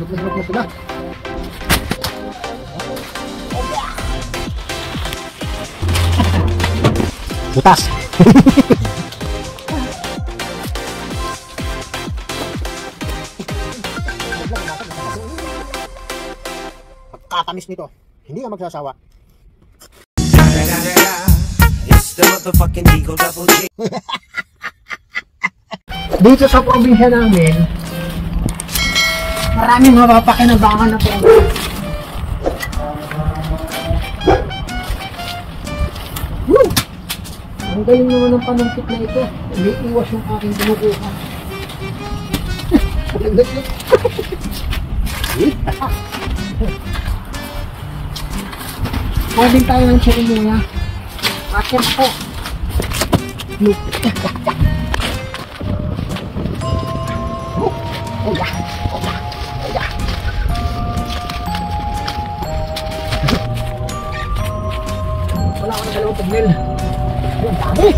Lug na sila. Butas. Pagkatamis nito, hindi ka magsasawa. It's the motherfucking Eagle Double G. Dito sa probinsya namin, maraming mapapakinabangan na po. Woo! Ang galing naman ng panangkit na ito. Hindi iwas yung aking kinukuha. Pwedeng tayo ng chirimoya. Akin ako. Look. Oya. Wala ko na dalawang pagmil. Ang dami.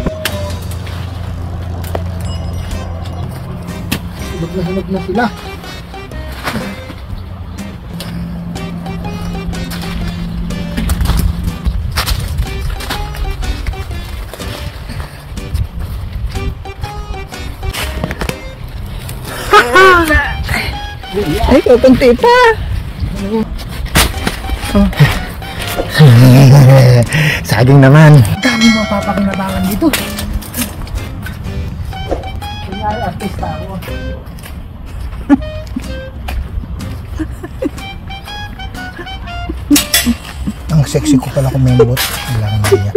Sunod na sila. Ay, kakunti pa. Saging naman. Dami mapapakinabangan dito. Kunyari artista ako. Ang sexy ko pala kumembot. Wala kang niya.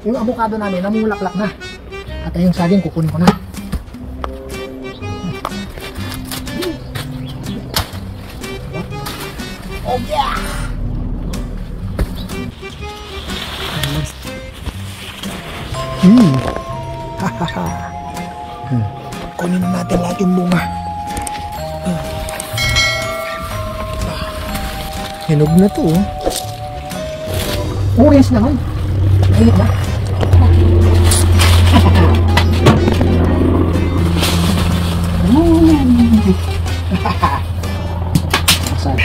Yung avocado namin, namulaklak na. At yung saging, kukunin ko na. Oh yeah! Hahaha. Kunin na natin lahat yung bunga. Hinog na to. Orange naman. Ayun ba? Asal.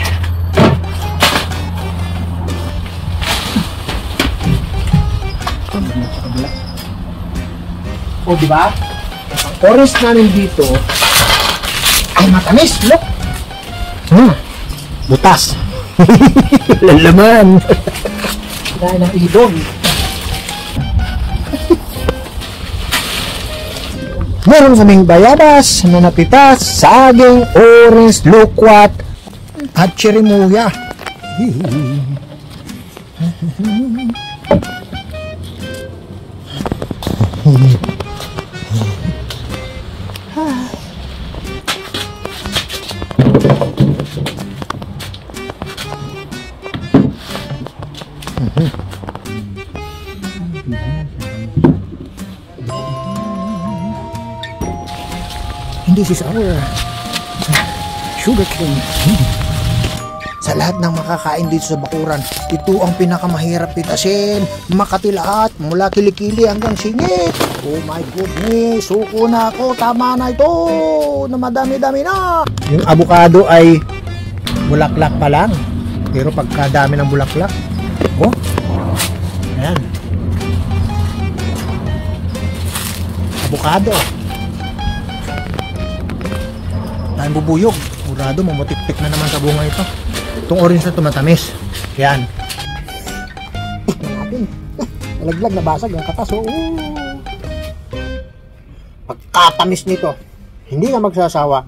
O, diba? Ang orange namin dito ay matamis. Look! Butas. Lalaman. Dahil ng ilog. Meron kaming bayabas, nanapitas, saging, orange, lukwat, at chirimoya. This is our sugar cane. Sa lahat ng makakain dito sa bakuran, ito ang pinakamahirap pitasin. Makati lahat, mula kilikili hanggang singit. Oh my goodness, suko na ako. Tama na ito, na madami-dami na. Yung avocado ay bulaklak pa lang, pero pagkadami ng bulaklak, oh, ayan, avocado. Tayo bubuyog. Murado, mamutik-tik na naman sa bunga ito. Itong orange na tumatamis. Yan. Natin. Nalaglag, nabasag ang katas. Oh. Pagkatamis nito, hindi ka magsasawa.